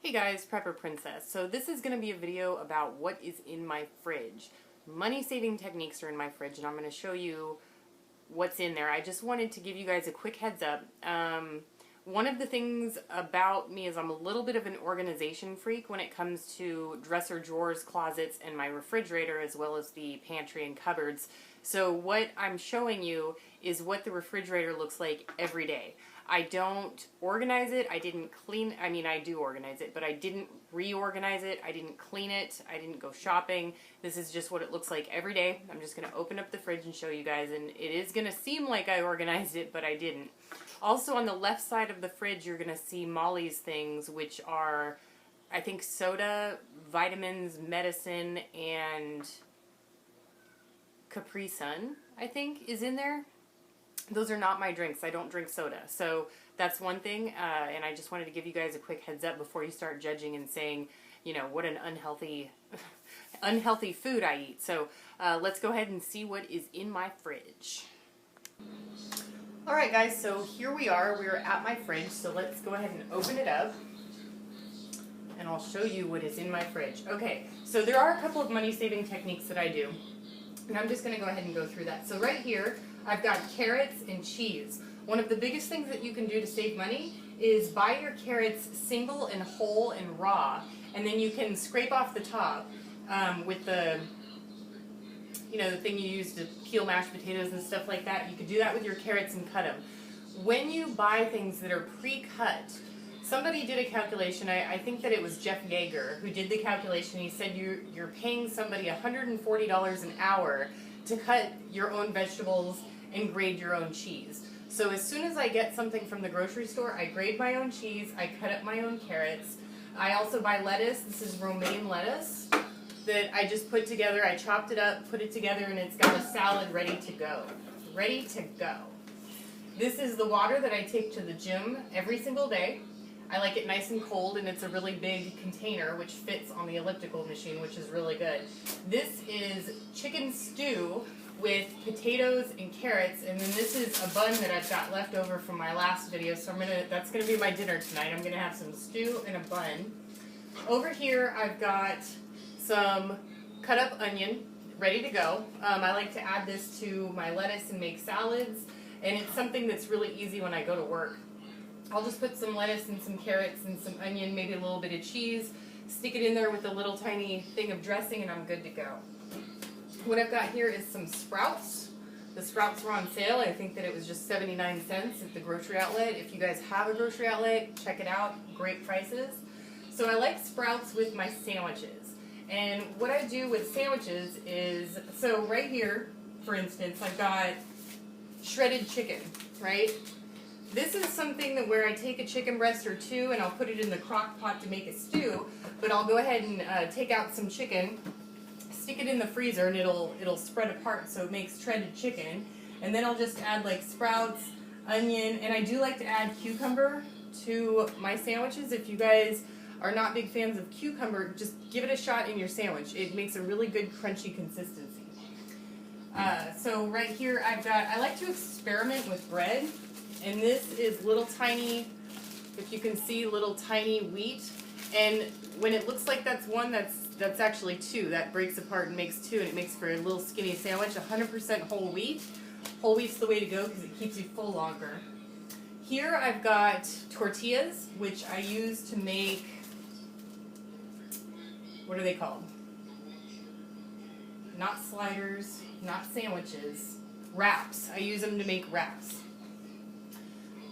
Hey guys, Prepper Princess. So this is going to be a video about what is in my fridge. Money saving techniques are in my fridge and I'm going to show you what's in there. I just wanted to give you guys a quick heads up. One of the things about me is I'm a little bit of an organization freak when it comes to dresser drawers, closets, and my refrigerator, as well as the pantry and cupboards. So what I'm showing you is what the refrigerator looks like every day. I don't organize it. I didn't clean, I mean I do organize it, but I didn't reorganize it. I didn't clean it. I didn't go shopping. This is just what it looks like every day. I'm just going to open up the fridge and show you guys, and it is going to seem like I organized it, but I didn't. Also on the left side of the fridge you're going to see Molly's things, which are I think soda, vitamins, medicine, and Capri Sun I think is in there. Those are not my drinks. I don't drink soda. So that's one thing, and I just wanted to give you guys a quick heads up before you start judging and saying, you know, what an unhealthy food I eat. So let's go ahead and see what is in my fridge. Alright guys, so here we are. We're at my fridge, so let's go ahead and open it up and I'll show you what is in my fridge. Okay, so there are a couple of money saving techniques that I do, and I'm just going to go ahead and go through that. So right here I've got carrots and cheese. One of the biggest things that you can do to save money is buy your carrots single and whole and raw, and then you can scrape off the top with the, you know, the thing you use to peel mashed potatoes and stuff like that. You could do that with your carrots and cut them. When you buy things that are pre-cut, somebody did a calculation, I think that it was Jeff Yeager who did the calculation. He said you're paying somebody $140 an hour to cut your own vegetables and grade your own cheese. So as soon as I get something from the grocery store, I grade my own cheese, I cut up my own carrots. I also buy lettuce. This is romaine lettuce that I just put together. I chopped it up, put it together, and it's got a salad ready to go. Ready to go. This is the water that I take to the gym every single day. I like it nice and cold, and it's a really big container which fits on the elliptical machine, which is really good. This is chicken stew with potatoes and carrots, and then this is a bun that I've got left over from my last video, so that's gonna be my dinner tonight. I'm gonna have some stew and a bun. Over here I've got some cut up onion ready to go. I like to add this to my lettuce and make salads, and it's something that's really easy when I go to work. I'll just put some lettuce and some carrots and some onion, maybe a little bit of cheese, stick it in there with a little tiny thing of dressing, and I'm good to go. What I've got here is some Sprouts. The Sprouts were on sale. I think that it was just 79 cents at the grocery outlet. If you guys have a grocery outlet, check it out. Great prices. So I like Sprouts with my sandwiches. And what I do with sandwiches is, so right here, for instance, I've got shredded chicken, right? This is something that where I take a chicken breast or two and I'll put it in the crock pot to make a stew, but I'll go ahead and take out some chicken, stick it in the freezer, and it'll spread apart so it makes shredded chicken. And then I'll just add like Sprouts, onion, and I do like to add cucumber to my sandwiches. If you guys are not big fans of cucumber, just give it a shot in your sandwich. It makes a really good crunchy consistency. So right here I like to experiment with bread. And this is little tiny, if you can see, little tiny wheat. And when it looks like that's one, that's actually two. That breaks apart and makes two, and it makes for a little skinny sandwich. 100% whole wheat. Whole wheat's the way to go because it keeps you full longer. Here I've got tortillas, which I use to make, what are they called? Not sliders, not sandwiches, wraps. I use them to make wraps.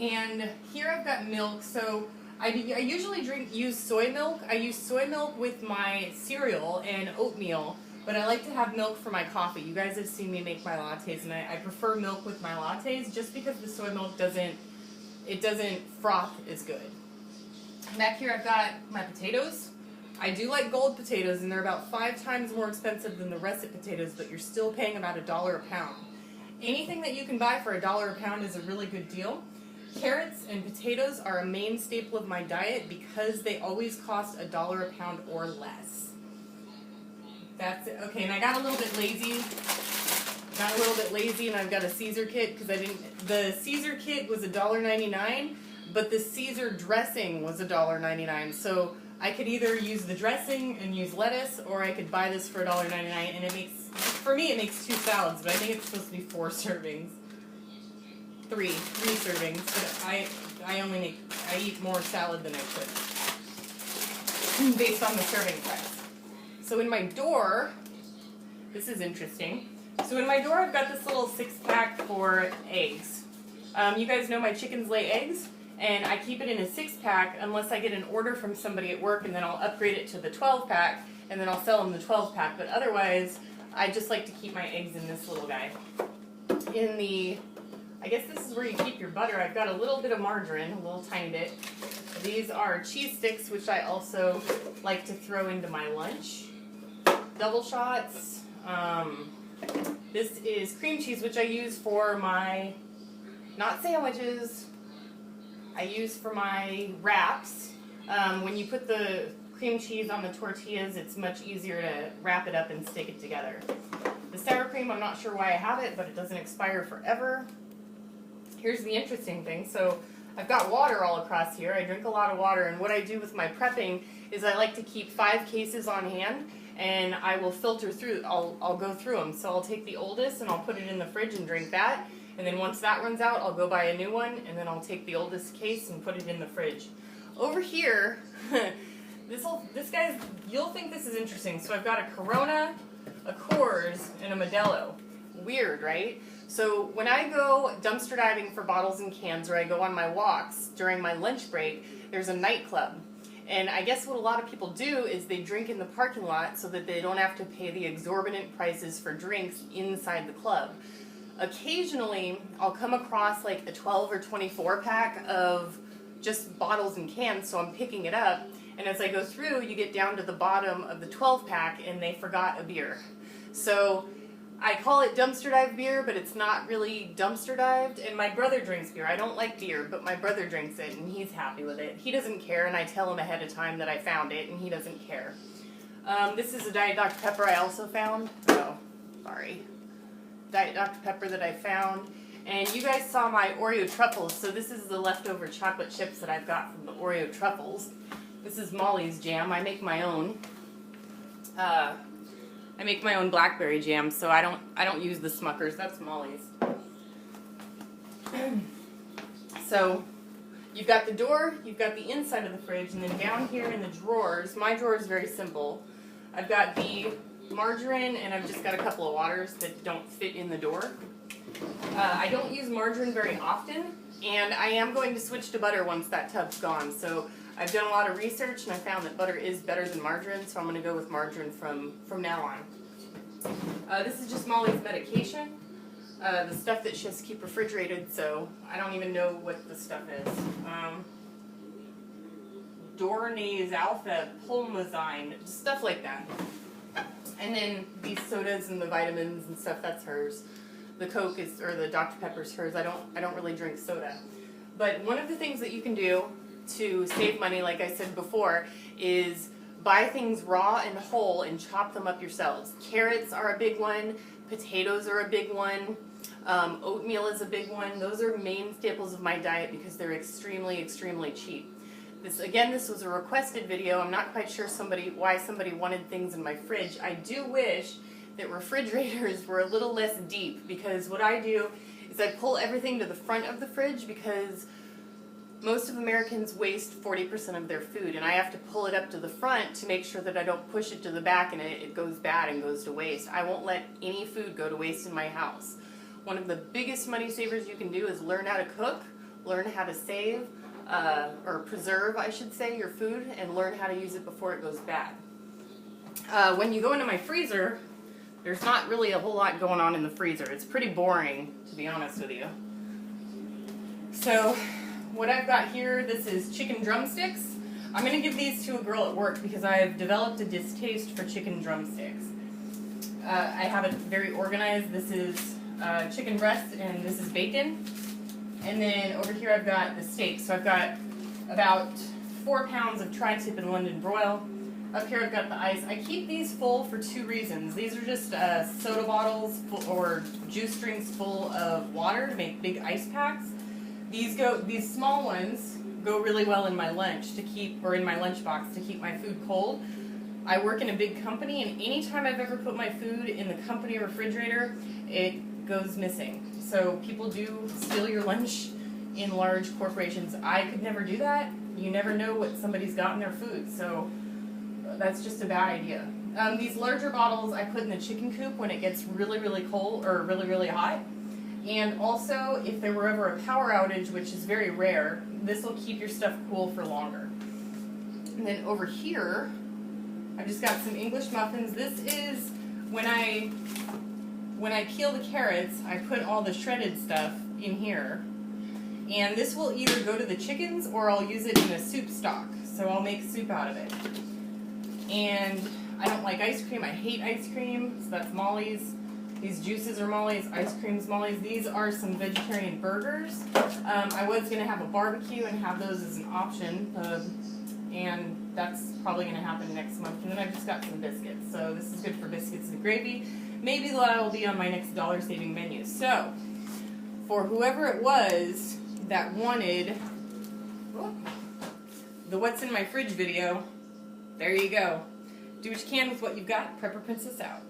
And here I've got milk. So I usually use soy milk. I use soy milk with my cereal and oatmeal, but I like to have milk for my coffee. You guys have seen me make my lattes, and I prefer milk with my lattes just because the soy milk doesn't froth as good. Back here I've got my potatoes. I do like gold potatoes, and they're about 5 times more expensive than the russet potatoes, but you're still paying about $1 a pound. Anything that you can buy for $1 a pound is a really good deal. Carrots and potatoes are a main staple of my diet because they always cost $1 a pound or less. That's it. Okay, and I got a little bit lazy. And I've got a Caesar kit because the Caesar kit was $1.99, but the Caesar dressing was $1.99. So I could either use the dressing and use lettuce, or I could buy this for $1.99, and it makes, for me, it makes 2 salads, but I think it's supposed to be 4 servings. Three servings, but I eat more salad than I should, based on the serving size. So in my door, this is interesting. So in my door, I've got this little 6-pack for eggs. You guys know my chickens lay eggs, and I keep it in a 6-pack unless I get an order from somebody at work, and then I'll upgrade it to the 12-pack, and then I'll sell them the 12-pack. But otherwise, I just like to keep my eggs in this little guy. In the, I guess this is where you keep your butter. I've got a little bit of margarine, a little tiny bit. These are cheese sticks, which I also like to throw into my lunch. Double shots. This is cream cheese, which I use for my, not sandwiches, I use for my wraps. When you put the cream cheese on the tortillas, it's much easier to wrap it up and stick it together. The sour cream, I'm not sure why I have it, but it doesn't expire forever. Here's the interesting thing. So I've got water all across here. I drink a lot of water, and what I do with my prepping is I like to keep 5 cases on hand, and I will filter through, I'll go through them. So I'll take the oldest and I'll put it in the fridge and drink that, and then once that runs out, I'll go buy a new one, and then I'll take the oldest case and put it in the fridge. Over here, this guy's, you'll think this is interesting. So I've got a Corona, a Coors, and a Modelo. Weird, right? So when I go dumpster diving for bottles and cans, or I go on my walks during my lunch break, there's a nightclub. And I guess what a lot of people do is they drink in the parking lot so that they don't have to pay the exorbitant prices for drinks inside the club. Occasionally, I'll come across like a 12 or 24 pack of just bottles and cans, so I'm picking it up. And as I go through, you get down to the bottom of the 12 pack and they forgot a beer. So I call it dumpster dive beer, but it's not really dumpster dived. And my brother drinks beer. I don't like beer, but my brother drinks it, and he's happy with it. He doesn't care, and I tell him ahead of time that I found it, and he doesn't care. This is a Diet Dr. Pepper I also found. Oh, sorry. Diet Dr. Pepper that I found. And you guys saw my Oreo truffles, so this is the leftover chocolate chips that I've got from the Oreo truffles. This is Molly's jam. I make my own. I make my own blackberry jam, so I don't use the Smuckers. That's Molly's. So you've got the door, you've got the inside of the fridge, and then down here in the drawers, my drawer is very simple. I've got the margarine, and I've just got a couple of waters that don't fit in the door. I don't use margarine very often, and I am going to switch to butter once that tub's gone. So I've done a lot of research, and I found that butter is better than margarine, so I'm going to go with margarine from now on. This is just Molly's medication, the stuff that she has to keep refrigerated, so I don't even know what the stuff is. Dornase Alpha, Pulmazine, stuff like that. And then these sodas and the vitamins and stuff, that's hers. The Coke is, or the Dr. Pepper's hers. I don't really drink soda. But one of the things that you can do to save money, like I said before, is buy things raw and whole and chop them up yourselves. Carrots are a big one. Potatoes are a big one. Oatmeal is a big one. Those are main staples of my diet because they're extremely, extremely cheap. This was a requested video. I'm not quite sure why somebody wanted things in my fridge. I do wish that refrigerators were a little less deep, because what I do is I pull everything to the front of the fridge, because most of Americans waste 40% of their food, and I have to pull it up to the front to make sure that I don't push it to the back and it goes bad and goes to waste. I won't let any food go to waste in my house. One of the biggest money savers you can do is learn how to cook, learn how to save, or preserve, I should say, your food, and learn how to use it before it goes bad. When you go into my freezer, there's not really a whole lot going on in the freezer. It's pretty boring, to be honest with you. So what I've got here, this is chicken drumsticks. I'm going to give these to a girl at work because I've developed a distaste for chicken drumsticks. I have it very organized. This is chicken breast, and this is bacon. And then over here I've got the steak. So I've got about 4 pounds of tri-tip and London broil. Up here I've got the ice. I keep these full for 2 reasons. These are just soda bottles or juice drinks full of water to make big ice packs. These small ones go really well in my lunch to keep, or in my lunchbox to keep my food cold. I work in a big company, and anytime I've ever put my food in the company refrigerator, it goes missing. So people do steal your lunch in large corporations. I could never do that. You never know what somebody's got in their food, so that's just a bad idea. These larger bottles I put in the chicken coop when it gets really, really cold or really, really hot. And also, if there were ever a power outage, which is very rare, this will keep your stuff cool for longer. And then over here, I've just got some English muffins. This is when I peel the carrots, I put all the shredded stuff in here. And this will either go to the chickens or I'll use it in a soup stock. So I'll make soup out of it. And I don't like ice cream. I hate ice cream. So that's Molly's. These juices are Molly's. Ice cream's Molly's. These are some vegetarian burgers. I was going to have a barbecue and have those as an option. And that's probably going to happen next month. And then I've just got some biscuits. So this is good for biscuits and gravy. Maybe that will be on my next dollar saving menu. So for whoever it was that wanted the what's in my fridge video, there you go. Do what you can with what you've got. Prepper Princess out.